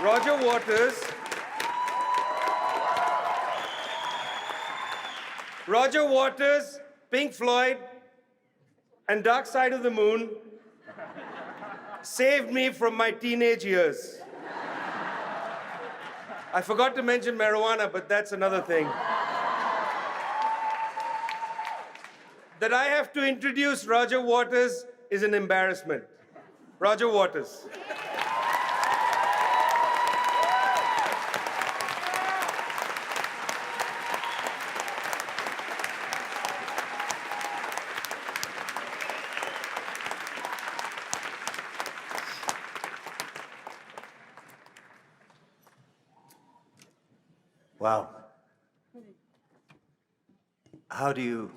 Roger Waters, Pink Floyd, and Dark Side of the Moon saved me from my teenage years. I forgot to mention marijuana, but that's another thing. That I have to introduce Roger Waters is an embarrassment. Roger Waters. Wow. How do you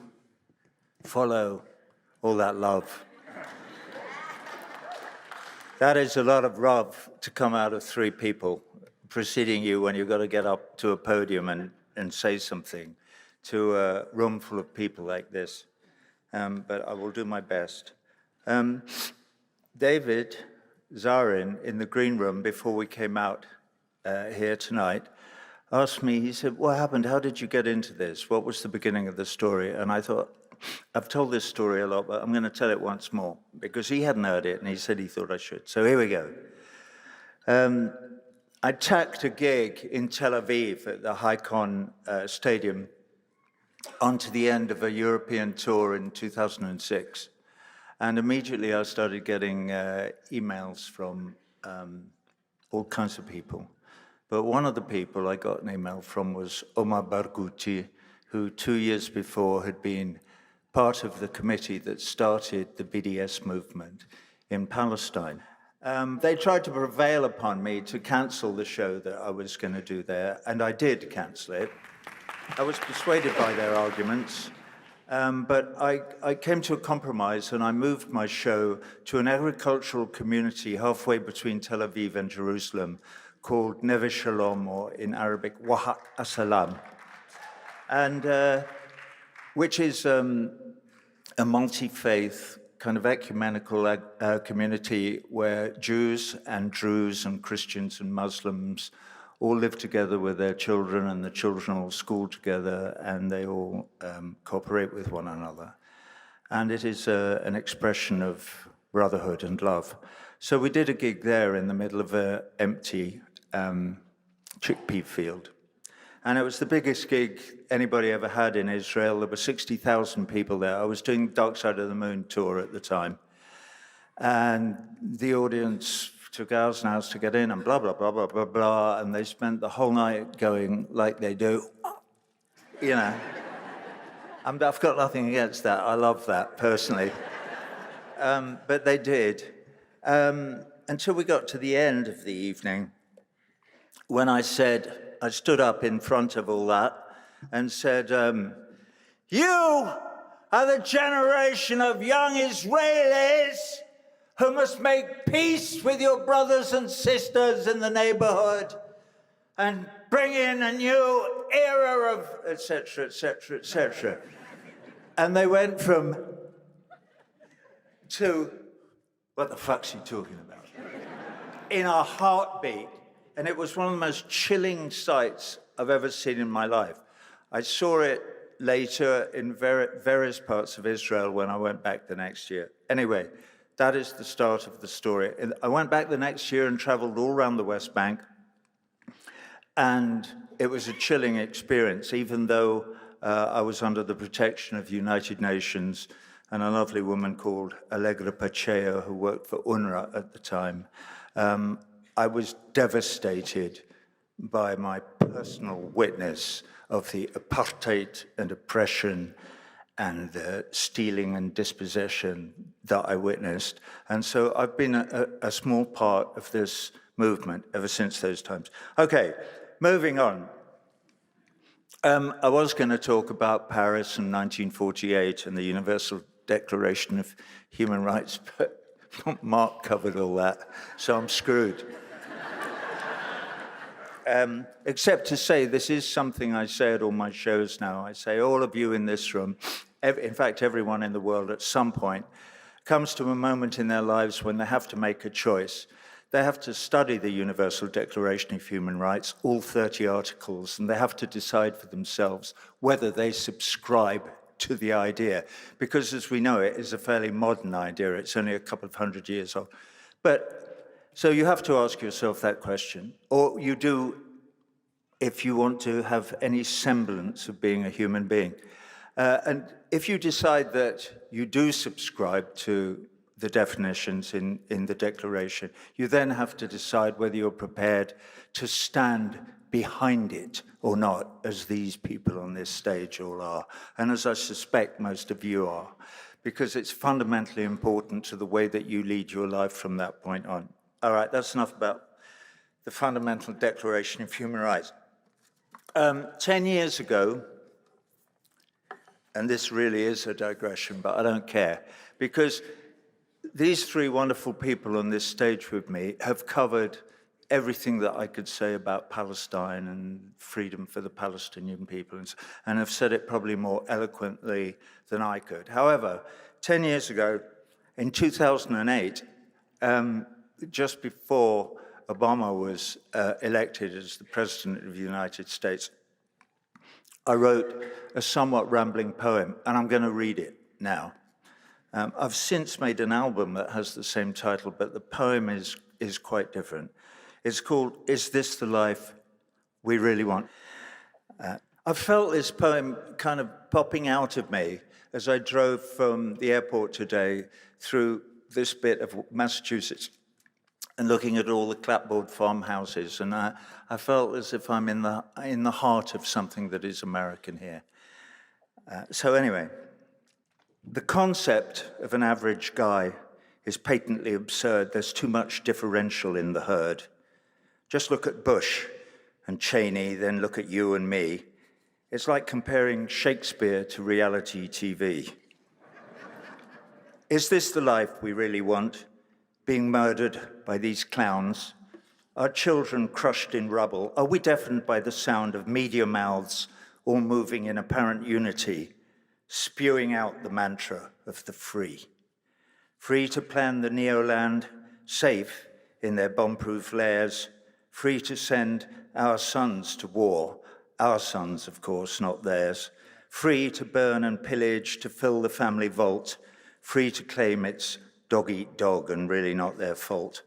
follow all that love? That is a lot of love to come out of three people preceding you when you've got to get up to a podium and say something to a room full of people like this. But I will do my best. David Zirin, in the green room before we came out here tonight, asked me, he said, what happened? How did you get into this? What was the beginning of the story? And I thought, I've told this story a lot, but I'm going to tell it once more, because he hadn't heard it, and he said he thought I should. So here we go. I tacked a gig in Tel Aviv at the Haikon Stadium onto the end of a European tour in 2006. And immediately I started getting emails from all kinds of people. But one of the people I got an email from was Omar Barghouti, who 2 years before had been part of the committee that started the BDS movement in Palestine. They tried to prevail upon me to cancel the show that I was going to do there, and I did cancel it. I was persuaded by their arguments, but I came to a compromise, and I moved my show to an agricultural community halfway between Tel Aviv and Jerusalem, called Neve Shalom, or in Arabic, Wahat Asalam, and which is a multi-faith kind of ecumenical community where Jews and Druze and Christians and Muslims all live together with their children, and the children all school together, and they all cooperate with one another. And it is an expression of brotherhood and love. So we did a gig there in the middle of an empty chickpea field. And it was the biggest gig anybody ever had in Israel. There were 60,000 people there. I was doing Dark Side of the Moon tour at the time. And the audience took hours and hours to get in, and blah, blah, blah, blah, blah, blah. And they spent the whole night going like they do. You know, I've got nothing against that. I love that, personally. But they did. Until we got to the end of the evening, when I stood up in front of all that and said, you are the generation of young Israelis who must make peace with your brothers and sisters in the neighborhood and bring in a new era of et cetera, et cetera, et cetera. And they went from to, what the fuck's he talking about? In a heartbeat. And it was one of the most chilling sights I've ever seen in my life. I saw it later in various parts of Israel when I went back the next year. Anyway, that is the start of the story. And I went back the next year and traveled all around the West Bank. And it was a chilling experience, even though I was under the protection of the United Nations and a lovely woman called Allegra Pacheo, who worked for UNRWA at the time. I was devastated by my personal witness of the apartheid and oppression and the stealing and dispossession that I witnessed. And so I've been a small part of this movement ever since those times. Okay, moving on. I was going to talk about Paris in 1948 and the Universal Declaration of Human Rights, but Marc covered all that, so I'm screwed. Except to say, this is something I say at all my shows now. I say all of you in this room, in fact, everyone in the world at some point, comes to a moment in their lives when they have to make a choice. they have to study the Universal Declaration of Human Rights, all 30 articles, and they have to decide for themselves whether they subscribe to the idea. Because as we know, it is a fairly modern idea. It's only a couple of 100 years old. So you have to ask yourself that question, or you do if you want to have any semblance of being a human being. And if you decide that you do subscribe to the definitions in the Declaration, you then have to decide whether you're prepared to stand behind it or not, as these people on this stage all are, and as I suspect most of you are, because it's fundamentally important to the way that you lead your life from that point on. All right, that's enough about the Fundamental Declaration of Human Rights. 10 years ago, and this really is a digression, but I don't care, because these three wonderful people on this stage with me have covered everything that I could say about Palestine and freedom for the Palestinian people, and have said it probably more eloquently than I could. However, 10 years ago, in 2008, just before Obama was elected as the President of the United States, I wrote a somewhat rambling poem, and I'm going to read it now. I've since made an album that has the same title, but the poem is quite different. It's called, "Is This the Life We Really Want?" I felt this poem kind of popping out of me as I drove from the airport today through this bit of Massachusetts and looking at all the clapboard farmhouses, and I felt as if I'm in the heart of something that is American here. So anyway, the concept of an average guy is patently absurd. There's too much differential in the herd. Just look at Bush and Cheney, then look at you and me. It's like comparing Shakespeare to reality TV. Is this the life we really want? Being murdered by these clowns? Our children crushed in rubble? Are we deafened by the sound of media mouths all moving in apparent unity, spewing out the mantra of the free? Free to plan the neoland, safe in their bomb-proof lairs, free to send our sons to war, our sons, of course, not theirs, free to burn and pillage, to fill the family vault, free to claim it's dog-eat-dog and really not their fault.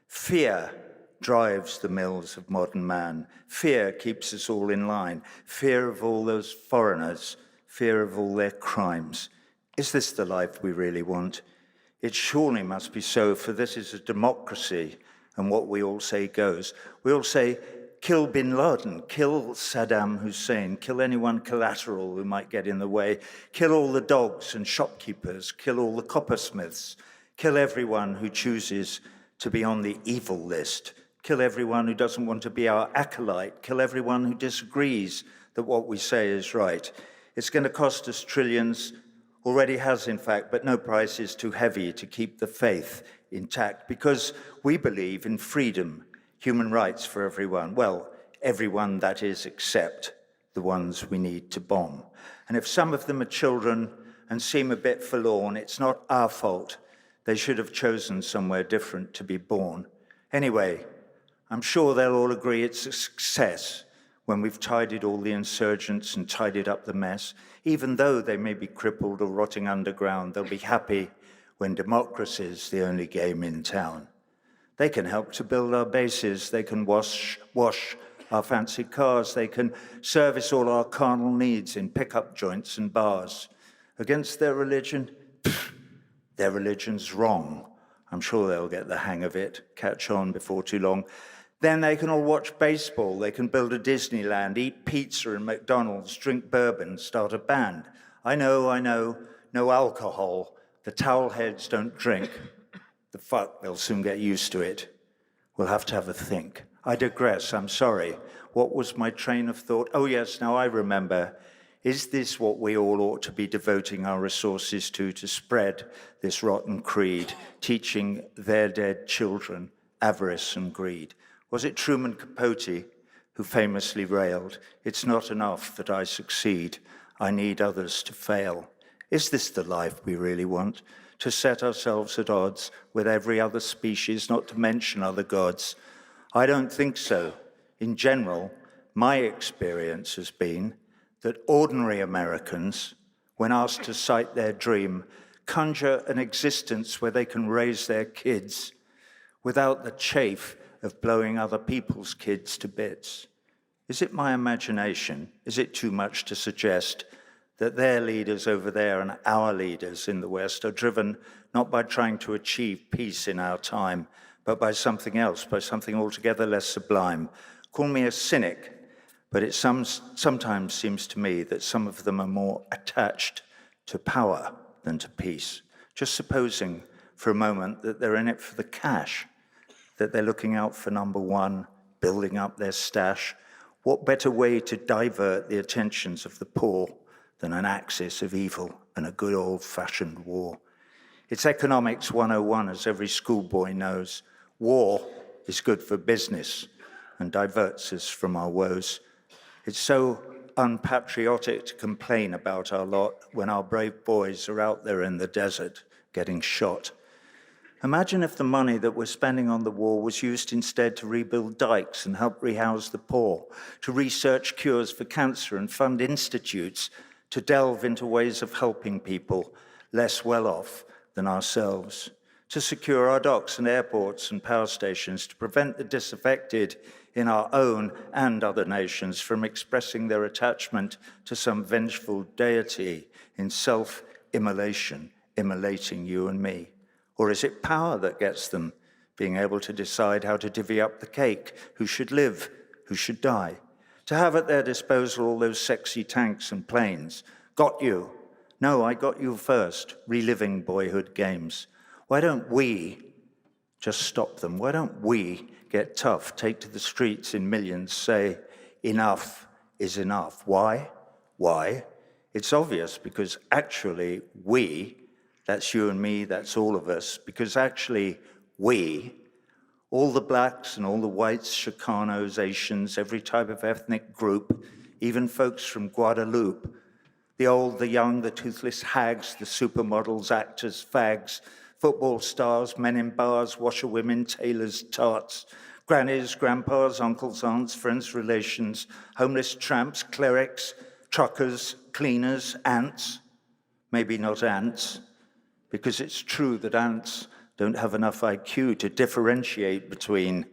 Fear drives the mills of modern man. Fear keeps us all in line. Fear of all those foreigners, fear of all their crimes. Is this the life we really want? It surely must be so, for this is a democracy, and what we all say goes. We all say, kill bin Laden, kill Saddam Hussein, kill anyone collateral who might get in the way, kill all the dogs and shopkeepers, kill all the coppersmiths, kill everyone who chooses to be on the evil list, kill everyone who doesn't want to be our acolyte, kill everyone who disagrees that what we say is right. It's going to cost us trillions, already has in fact, but no price is too heavy to keep the faith intact, because we believe in freedom, human rights for everyone. Well, everyone, that is, except the ones we need to bomb. And if some of them are children and seem a bit forlorn, it's not our fault. They should have chosen somewhere different to be born. Anyway, I'm sure they'll all agree it's a success when we've tidied all the insurgents and tidied up the mess. Even though they may be crippled or rotting underground, they'll be happy when democracy's the only game in town. They can help to build our bases. They can wash our fancy cars. They can service all our carnal needs in pickup joints and bars. Against their religion? Pfft, their religion's wrong. I'm sure they'll get the hang of it, catch on before too long. Then they can all watch baseball. They can build a Disneyland, eat pizza in McDonald's, drink bourbon, start a band. I know, no alcohol. The towel heads don't drink. The fuck, they'll soon get used to it. We'll have to have a think. I digress, I'm sorry. What was my train of thought? Oh yes, now I remember. Is this what we all ought to be devoting our resources to spread this rotten creed, teaching their dead children avarice and greed? Was it Truman Capote who famously railed, "It's not enough that I succeed, I need others to fail"? Is this the life we really want? to set ourselves at odds with every other species, not to mention other gods? I don't think so. In general, my experience has been that ordinary Americans, when asked to cite their dream, conjure an existence where they can raise their kids without the chafe of blowing other people's kids to bits. Is it my imagination? Is it too much to suggest that their leaders over there and our leaders in the West are driven not by trying to achieve peace in our time, but by something else, by something altogether less sublime? Call me a cynic, but it sometimes seems to me that some of them are more attached to power than to peace. Just supposing for a moment that they're in it for the cash, that they're looking out for number one, building up their stash. What better way to divert the attentions of the poor than an axis of evil and a good old-fashioned war? It's economics 101, as every schoolboy knows. War is good for business and diverts us from our woes. It's so unpatriotic to complain about our lot when our brave boys are out there in the desert getting shot. Imagine if the money that we're spending on the war was used instead to rebuild dikes and help rehouse the poor, to research cures for cancer and fund institutes, to delve into ways of helping people less well off than ourselves, to secure our docks and airports and power stations, to prevent the disaffected in our own and other nations from expressing their attachment to some vengeful deity in self-immolation, immolating you and me? Or is it power that gets them, being able to decide how to divvy up the cake, who should live, who should die, to have at their disposal all those sexy tanks and planes? Got you. No, I got you first, reliving boyhood games. Why don't we just stop them? Why don't we get tough, take to the streets in millions, say, enough is enough? Why? Why? It's obvious, because actually we, that's you and me, that's all of us, because actually we, all the blacks and all the whites, Chicanos, Asians, every type of ethnic group, even folks from Guadeloupe, the old, the young, the toothless hags, the supermodels, actors, fags, football stars, men in bars, washerwomen, tailors, tarts, grannies, grandpas, uncles, aunts, friends, relations, homeless tramps, clerics, truckers, cleaners, ants, maybe not ants, because it's true that ants don't have enough IQ to differentiate between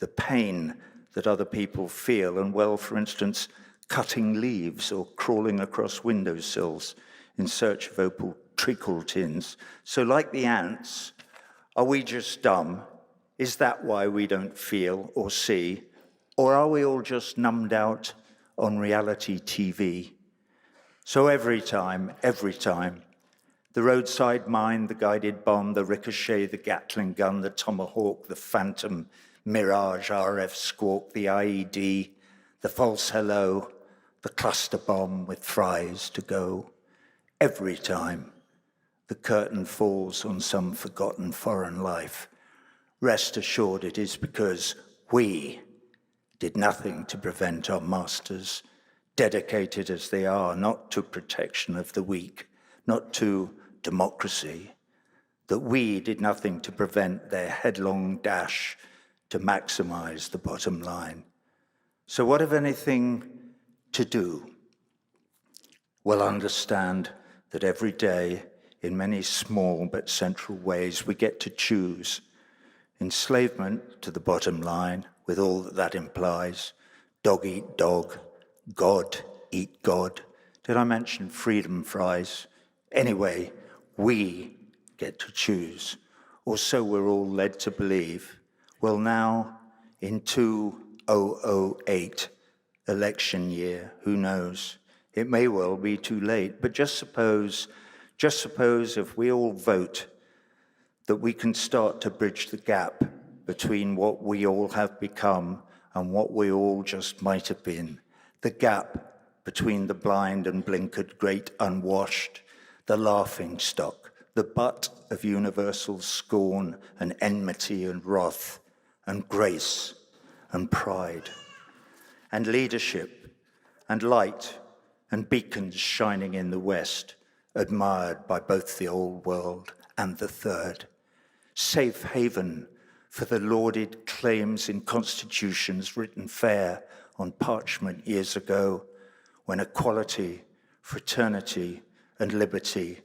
the pain that other people feel and, well, for instance, cutting leaves or crawling across windowsills in search of opal treacle tins. So like the ants, are we just dumb? Is that why we don't feel or see? Or are we all just numbed out on reality TV? So every time, the roadside mine, the guided bomb, the ricochet, the Gatling gun, the tomahawk, the phantom, mirage, RF squawk, the IED, the false hello, the cluster bomb with fries to go. Every time the curtain falls on some forgotten foreign life, rest assured it is because we did nothing to prevent our masters, dedicated as they are, not to protection of the weak, not to democracy, that we did nothing to prevent their headlong dash to maximize the bottom line. So what, if anything, to do? Well, understand that every day, in many small but central ways, we get to choose enslavement to the bottom line, with all that that implies, dog eat dog, God eat God. Did I mention freedom fries? Anyway, we get to choose, or so we're all led to believe. Well, now, in 2008, election year, who knows? It may well be too late, but just suppose if we all vote that we can start to bridge the gap between what we all have become and what we all just might have been, the gap between the blind and blinkered great unwashed, the laughing stock, the butt of universal scorn and enmity and wrath and grace and pride and leadership and light and beacons shining in the West, admired by both the old world and the third. Safe haven for the lauded claims in constitutions written fair on parchment years ago, when equality, fraternity, and liberty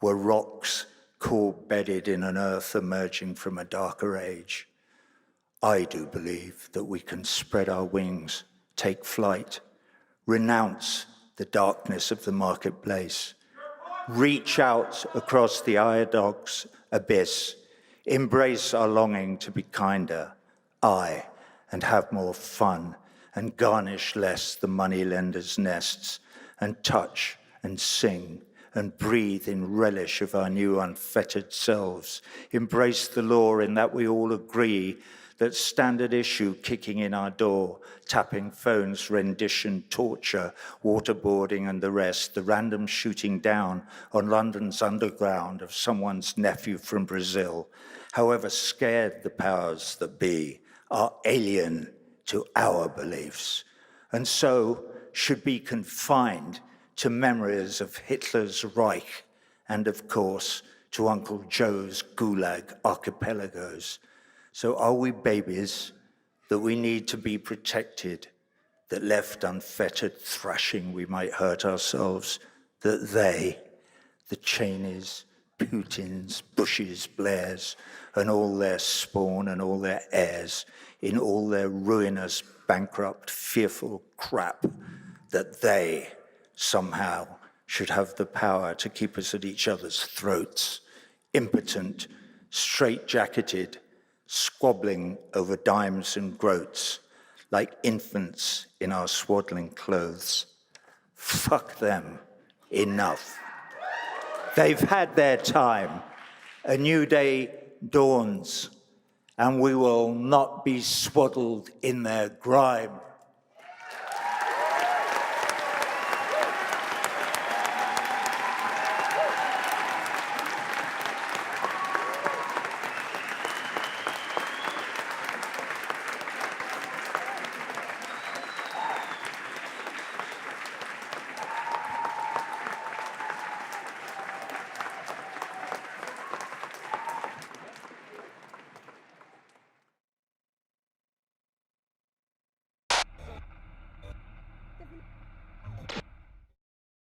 were rocks core-bedded in an earth emerging from a darker age. I do believe that we can spread our wings, take flight, renounce the darkness of the marketplace, reach out across the iodog's abyss, embrace our longing to be kinder, and have more fun, and garnish less the moneylenders' nests, and touch and sing and breathe in relish of our new unfettered selves. Embrace the law in that we all agree that standard issue kicking in our door, tapping phones, rendition, torture, waterboarding and the rest, the random shooting down on London's underground of someone's nephew from Brazil, however scared the powers that be, are alien to our beliefs, and so should be confined to memories of Hitler's Reich and, of course, to Uncle Joe's Gulag archipelagos. So are we babies that we need to be protected, that left unfettered thrashing we might hurt ourselves, that they, the Cheneys, Putins, Bushes, Blairs, and all their spawn and all their heirs, in all their ruinous, bankrupt, fearful crap, that they somehow should have the power to keep us at each other's throats, impotent, straight-jacketed, squabbling over dimes and groats, like infants in our swaddling clothes. Fuck them. Enough. They've had their time. A new day dawns, and we will not be swaddled in their grime.